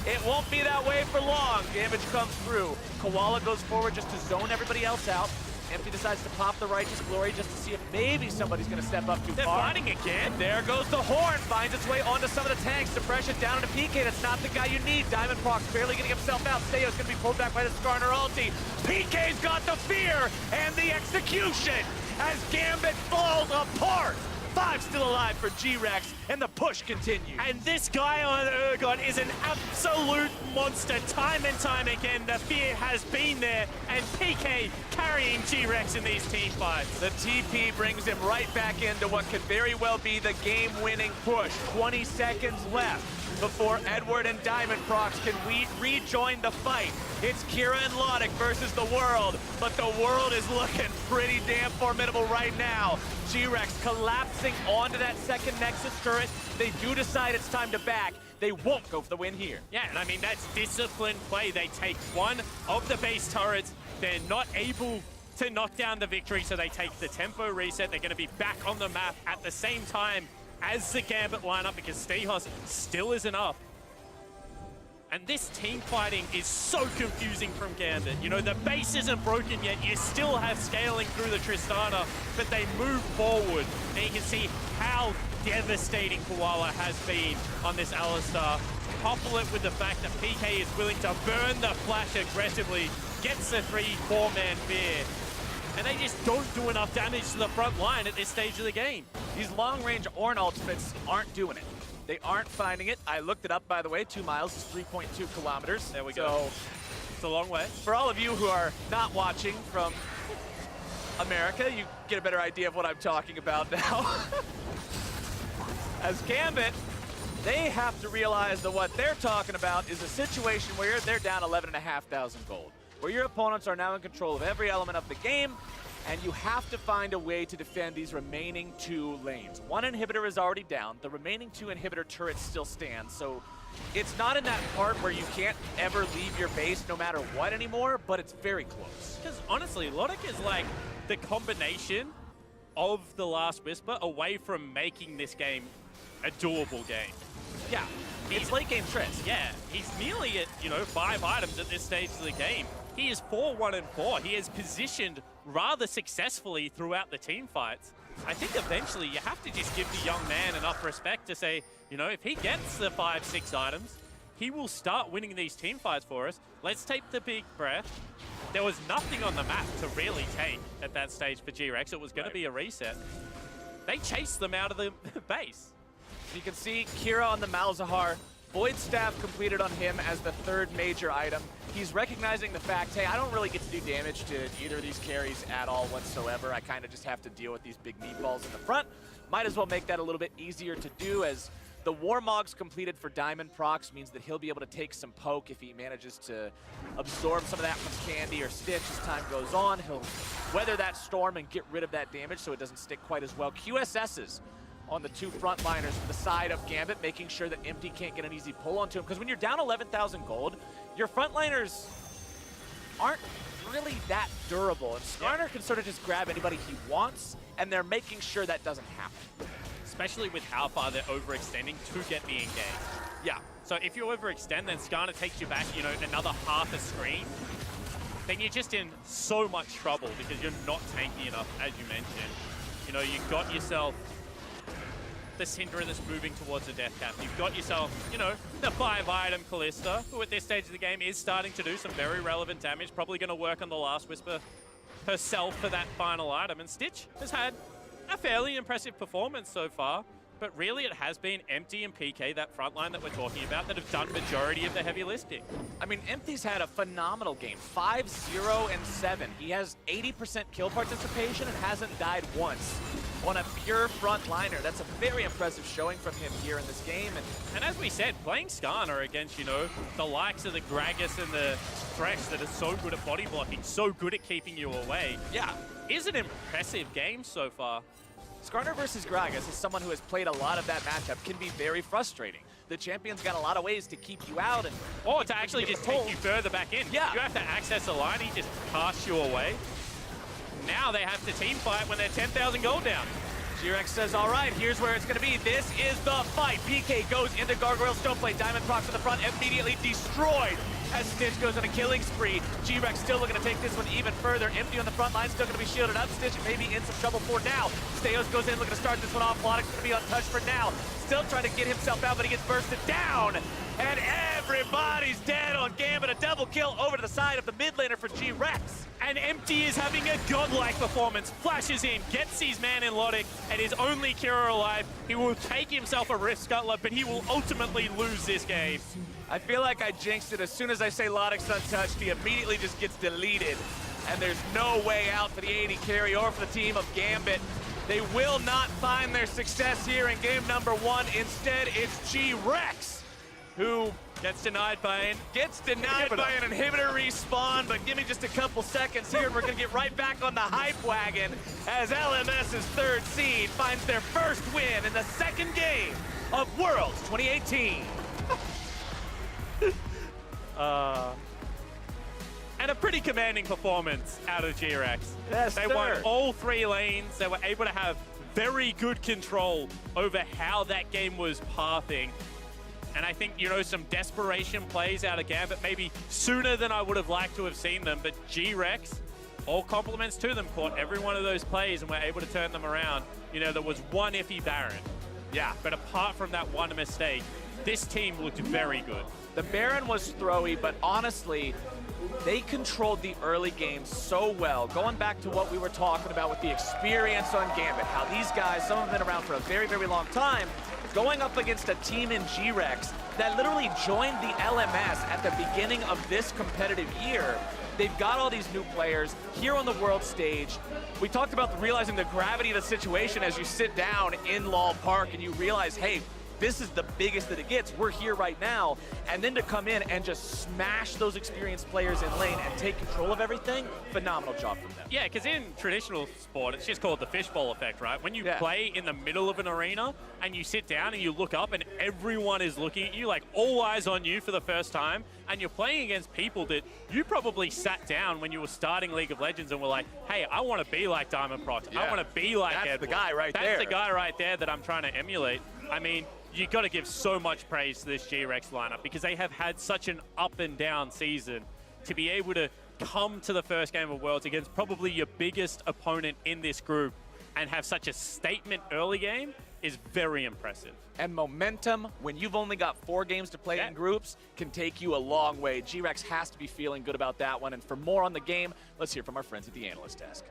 it won't be that way for long. Damage comes through. Koala goes forward just to zone everybody else out. Empty decides to pop the Righteous Glory just to see if maybe somebody's going to step up too far. They're fighting again. And there goes the Horn. Finds its way onto some of the tanks. Suppression down into PK. That's not the guy you need. Diamond Prox barely getting himself out. Steyo's going to be pulled back by the Skarner ulti. PK's got the fear and the execution as Gambit falls apart. 5 still alive for GRX, and the push continues. And this guy on Urgot is an absolute monster. Time and time again, the fear has been there, and PK carrying GRX in these team fights. The TP brings him right back into what could very well be the game-winning push. 20 seconds left. before Edward and Diamond Prox can rejoin the fight. It's Kira and Logic versus the world, but the world is looking pretty damn formidable right now. GRX collapsing onto that second Nexus turret. They do decide it's time to back. They won't go for the win here. Yeah, and I mean, that's disciplined play. They take one of the base turrets. They're not able to knock down the victory, so they take the tempo reset. They're going to be back on the map at the same time as the Gambit lineup because Stehos still isn't up. And this team fighting is so confusing from Gambit. You know, the base isn't broken yet. You still have scaling through the Tristana, but they move forward. And you can see how devastating Koala has been on this Alistar. Couple it with the fact that PK is willing to burn the flash aggressively, gets the 3-4-man fear, and they just don't do enough damage to the front line at this stage of the game. These long-range Ornn ultimates aren't doing it. They aren't finding it. I looked it up, by the way. 2 miles is 3.2 kilometers. There we go. It's a long way. For all of you who are not watching from America, you get a better idea of what I'm talking about now. As Gambit, they have to realize that what they're talking about is a situation where they're down 11,500 gold, where your opponents are now in control of every element of the game, and you have to find a way to defend these remaining 2 lanes. 1 inhibitor is already down. The remaining 2 inhibitor turrets still stand, so it's not in that part where you can't ever leave your base no matter what anymore, but it's very close. Because honestly, Logic is like the combination of The Last Whisper away from making this game a doable game. Yeah, it's late game Trist. Yeah, he's nearly at, 5 items at this stage of the game. He is 4-1-4. He is positioned rather successfully throughout the team fights. I think eventually you have to just give the young man enough respect to say, if he gets the 5-6 items, he will start winning these team fights for us. Let's take the big breath. There was nothing on the map to really take at that stage for GRX. It was going to be a reset. They chased them out of the base. You can see Kira on the Malzahar. Void Staff completed on him as the 3rd major item. He's recognizing the fact, hey, I don't really get to do damage to either of these carries at all whatsoever. I kind of just have to deal with these big meatballs in the front. Might as well make that a little bit easier to do, as the Warmogs completed for Diamond Prox means that he'll be able to take some poke if he manages to absorb some of that from Candy or Stitch as time goes on. He'll weather that storm and get rid of that damage so it doesn't stick quite as well. QSS's on the 2 frontliners for the side of Gambit, making sure that Empty can't get an easy pull onto him. Because when you're down 11,000 gold, your frontliners aren't really that durable. And Skarner can sort of just grab anybody he wants, and they're making sure that doesn't happen. Especially with how far they're overextending to get the engage. Yeah. So if you overextend, then Skarner takes you back, another half a screen. Then you're just in so much trouble because you're not tanky enough, as you mentioned. You've got yourself the Syndra that's moving towards the death cap. You've got yourself, the 5-item Callista, who at this stage of the game is starting to do some very relevant damage, probably going to work on the Last Whisper herself for that final item. And Stitch has had a fairly impressive performance so far, but really it has been Empty and PK, that front line that we're talking about, that have done majority of the heavy lifting. I mean, Empty's had a phenomenal game, 5-0-7. He has 80% kill participation and hasn't died once on a pure frontliner. That's a very impressive showing from him here in this game. And as we said, playing Skarner against, the likes of the Gragas and the Thresh that are so good at body blocking, so good at keeping you away, is an impressive game so far. Skarner versus Gragas, as someone who has played a lot of that matchup, can be very frustrating. The champion's got a lot of ways to keep you out and or to actually just take you further back in. Yeah. You have to access a line, he just casts you away. Now they have to team fight when they're 10,000 gold down. GRX says, all right, here's where it's going to be. This is the fight. PK goes into Gargoyle Stoneplate. Diamond Prox in the front, immediately destroyed as Stitch goes on a killing spree. GRX still looking to take this one even further. Empty on the front line, still going to be shielded up. Stitch maybe in some trouble for now. Stehos goes in, looking to start this one off. Lodic's going to be untouched for now. Still trying to get himself out, but he gets bursted down. And everybody's dead on Gambit. A double kill over to the side of the mid laner for GRX. And Empty is having a godlike performance. Flashes in, gets his man in Logic, and is only Kira alive. He will take himself a Rift Scuttler, but he will ultimately lose this game. I feel like I jinxed it. As soon as I say Lodic's untouched, he immediately just gets deleted. And there's no way out for the AD carry or for the team of Gambit. They will not find their success here in game number 1. Instead, it's GRX who Gets denied by an inhibitor respawn, but give me just a couple seconds here and we're going to get right back on the hype wagon as LMS's third seed finds their first win in the second game of Worlds 2018. And a pretty commanding performance out of GRX. Yes, They won all 3 lanes. They were able to have very good control over how that game was pathing. And I think, you know, some desperation plays out of Gambit, maybe sooner than I would have liked to have seen them. But GRX, all compliments to them, caught every one of those plays and were able to turn them around. You know, there was one iffy Baron. Yeah. But apart from that one mistake, this team looked very good. The Baron was throwy, but honestly, they controlled the early game so well. Going back to what we were talking about with the experience on Gambit, how these guys, some of them have been around for a very, very long time, going up against a team in GRX that literally joined the LMS at the beginning of this competitive year. They've got all these new players here on the world stage. We talked about realizing the gravity of the situation as you sit down in Lal Park and you realize, hey, this is the biggest that it gets. We're here right now. And then to come in and just smash those experienced players in lane and take control of everything, phenomenal job from them. Yeah, because in traditional sport, it's just called the fishbowl effect, right? When you play in the middle of an arena and you sit down and you look up and everyone is looking at you, like all eyes on you for the first time, and you're playing against people that you probably sat down when you were starting League of Legends and were like, hey, I want to be like Diamond Prox. I want to be like Edward. That's the guy right there. That's the guy right there that I'm trying to emulate. I mean, you got to give so much praise to this GRX lineup because they have had such an up and down season. To be able to come to the first game of Worlds against probably your biggest opponent in this group and have such a statement early game is very impressive. And momentum, when you've only got 4 games to play in groups, can take you a long way. GRX has to be feeling good about that one. And for more on the game, let's hear from our friends at the analyst desk.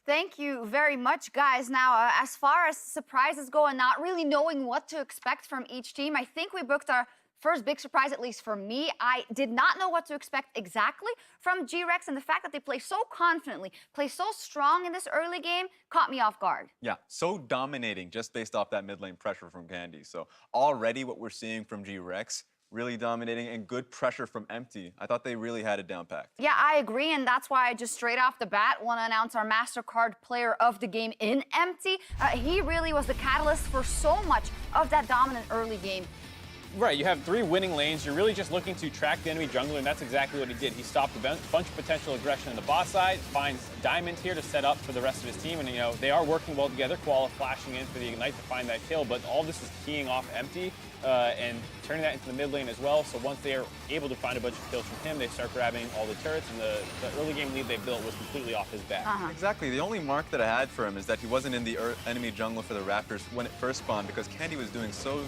Thank you very much, guys. Now, as far as surprises go and not really knowing what to expect from each team, I think we booked our first big surprise, at least for me. I did not know what to expect exactly from GRX, and the fact that they play so confidently, play so strong in this early game, caught me off guard. Yeah, so dominating just based off that mid lane pressure from Candy. So already what we're seeing from GRX, really dominating and good pressure from Empty. I thought they really had it down packed. Yeah, I agree, and that's why I just straight off the bat want to announce our MasterCard player of the game in Empty. He really was the catalyst for so much of that dominant early game. Right, you have 3 winning lanes. You're really just looking to track the enemy jungler, and that's exactly what he did. He stopped a bunch of potential aggression on the bot side, finds Diamond here to set up for the rest of his team, and you know they are working well together. Koala flashing in for the Ignite to find that kill, but all this is keying off Empty and turning that into the mid lane as well. So once they are able to find a bunch of kills from him, they start grabbing all the turrets, and the early game lead they built was completely off his back. Exactly. The only mark that I had for him is that he wasn't in the enemy jungle for the Raptors when it first spawned because Candy was doing so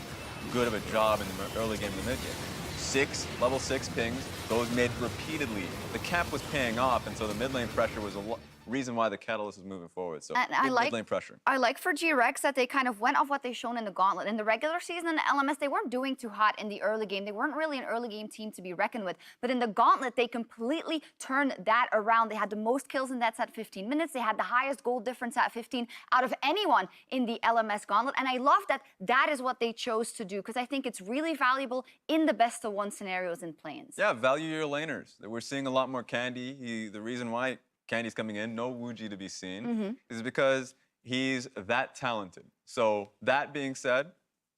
good of a job in the early game and the mid game. Level 6 pings, those made repeatedly. The cap was paying off, and so the mid lane pressure was a reason why the catalyst is moving forward. So mid lane pressure. I like for GRX that they kind of went off what they've shown in the Gauntlet. In the regular season in the LMS, they weren't doing too hot in the early game. They weren't really an early game team to be reckoned with. But in the Gauntlet, they completely turned that around. They had the most kills in that at 15 minutes. They had the highest goal difference at 15 out of anyone in the LMS Gauntlet. And I love that that is what they chose to do because I think it's really valuable in the best of 1 scenarios in play-ins. Yeah, value your laners. We're seeing a lot more Candy. The reason why Candy's coming in, no Wuji to be seen, is because he's that talented. So that being said,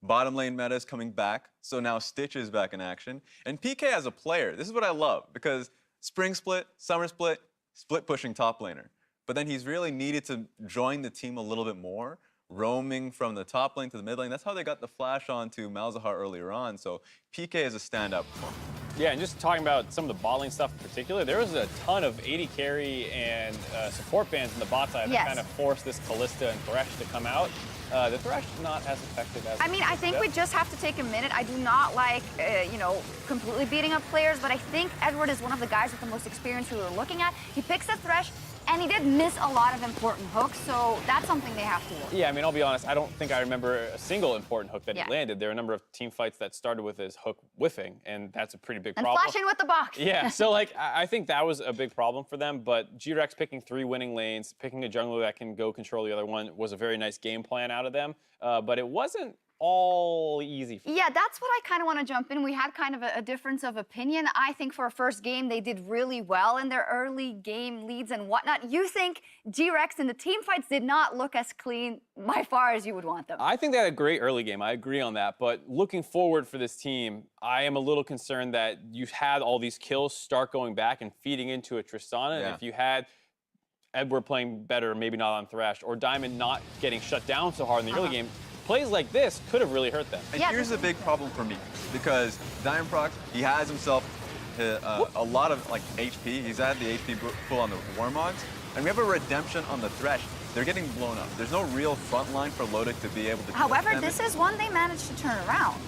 bottom lane meta is coming back. So now Stitch is back in action. And PK as a player, this is what I love because spring split, summer split, split pushing top laner. But then he's really needed to join the team a little bit more, roaming from the top lane to the mid lane. That's how they got the flash on to Malzahar earlier on. So PK is a standout performer. Yeah, and just talking about some of the bot lane stuff in particular, there was a ton of AD carry and support bans in the bot side that kind of forced this Kalista and Thresh to come out. The Thresh is not as effective as... I mean, I think we just have to take a minute. I do not like, you know, completely beating up players, but I think Edward is one of the guys with the most experience we were looking at. He picks a Thresh, and he did miss a lot of important hooks, so that's something they have to work. Yeah, I mean, I'll be honest, I don't think I remember a single important hook that he landed. There are a number of team fights that started with his hook whiffing, and that's a pretty big problem. And flashing with the box. Yeah, so like, I think that was a big problem for them, but GRX picking 3 winning lanes, picking a jungler that can go control the other one was a very nice game plan out of them, but it wasn't all easy for them. Yeah, that's what I kind of want to jump in. We had kind of a difference of opinion. I think for a first game, they did really well in their early game leads and whatnot. You think GRX and the team fights did not look as clean by far as you would want them? I think they had a great early game. I agree on that. But looking forward for this team, I am a little concerned that you've had all these kills start going back and feeding into a Tristana. Yeah. And if you had Edward playing better, maybe not on Thresh, or Diamond not getting shut down so hard in the early game, plays like this could have really hurt them. And here's the big problem for me, because Diamond Proc, he has himself a lot of like HP. He's had the HP pool on the Warmogs, and we have a redemption on the Thresh. They're getting blown up. There's no real front line for Lodic to be able to. However, this is one they managed to turn around.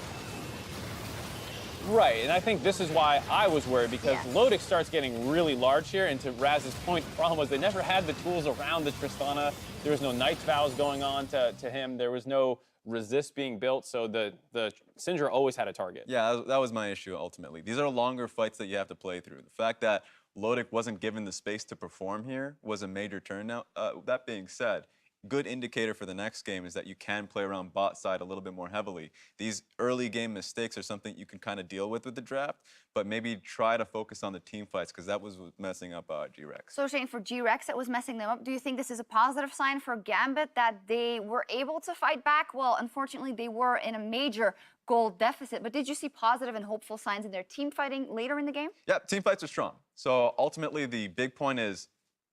Right, and I think this is why I was worried, because Yeah. Lodic starts getting really large here, and to Raz's point, the problem was they never had the tools around the Tristana. There was no Night's Vows going on to him. There was no resist being built, so the Syndra always had a target. Yeah, that was my issue ultimately. These are longer fights that you have to play through. The fact that Lodic wasn't given the space to perform here was a major turn. Now, that being said, good indicator for the next game is that you can play around bot side a little bit more heavily. These early game mistakes are something you can kind of deal with the draft, but maybe try to focus on the team fights, because that was messing up GRX. So Shane, for GRX, it was messing them up. Do you think this is a positive sign for Gambit that they were able to fight back? Well, unfortunately, they were in a major goal deficit, but did you see positive and hopeful signs in their team fighting later in the game? Yeah, team fights are strong. So ultimately, the big point is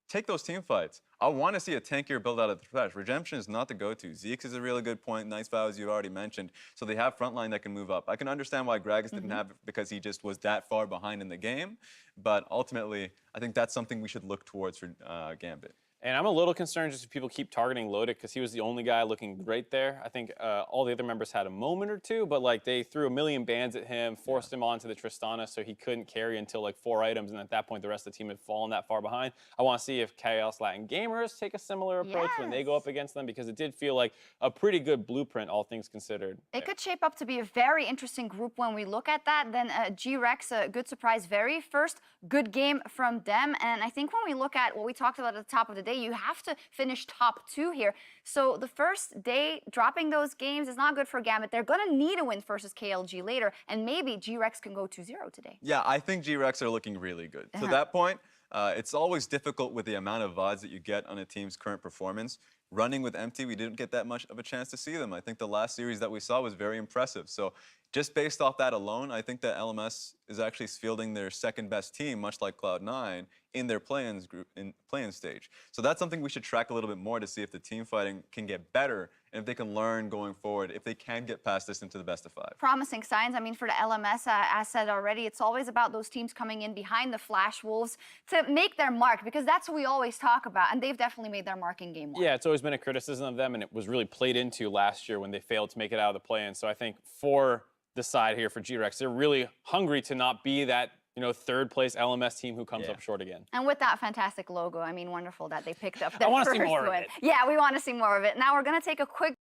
take those team fights. I want to see a tankier build out of the Thresh. Redemption is not the go-to. Zeke's is a really good point. Nice Vows, you've already mentioned. So they have frontline that can move up. I can understand why Gragas didn't have it, because he just was that far behind in the game. But ultimately, I think that's something we should look towards for Gambit. And I'm a little concerned just if people keep targeting Lodic, because he was the only guy looking great there. I think all the other members had a moment or two, but like they threw a million bans at him, forced him onto the Tristana so he couldn't carry until like 4 items, and at that point the rest of the team had fallen that far behind. I want to see if Chaos Latin Gamers take a similar approach when they go up against them, because it did feel like a pretty good blueprint, all things considered. It could shape up to be a very interesting group when we look at that. Then GRX, a good surprise, very first good game from them. And I think when we look at what we talked about at the top of the day, you have to finish top 2 here. So the first day, dropping those games is not good for Gambit. They're going to need a win versus KLG later, and maybe GRX can go 2-0 today. Yeah, I think GRX are looking really good. To that point, it's always difficult with the amount of VODs that you get on a team's current performance. Running with empty, we didn't get that much of a chance to see them. I think the last series that we saw was very impressive. So just based off that alone, I think that LMS is actually fielding their second best team, much like Cloud9, in their play-in stage. So that's something we should track a little bit more to see if the team fighting can get better and if they can learn going forward, if they can get past this into the best of 5. Promising signs. I mean, for the LMS, as said already, it's always about those teams coming in behind the Flash Wolves to make their mark, because that's what we always talk about, and they've definitely made their mark in game 1. Yeah, it's always been a criticism of them, and it was really played into last year when they failed to make it out of the play-in. So I think for the side here for GRX, they're really hungry to not be that, you know, third place LMS team who comes up short again. And with that fantastic logo, I mean, wonderful that they picked up their I want to first see more win. of it. Yeah, we want to see more of it. Now we're going to take a quick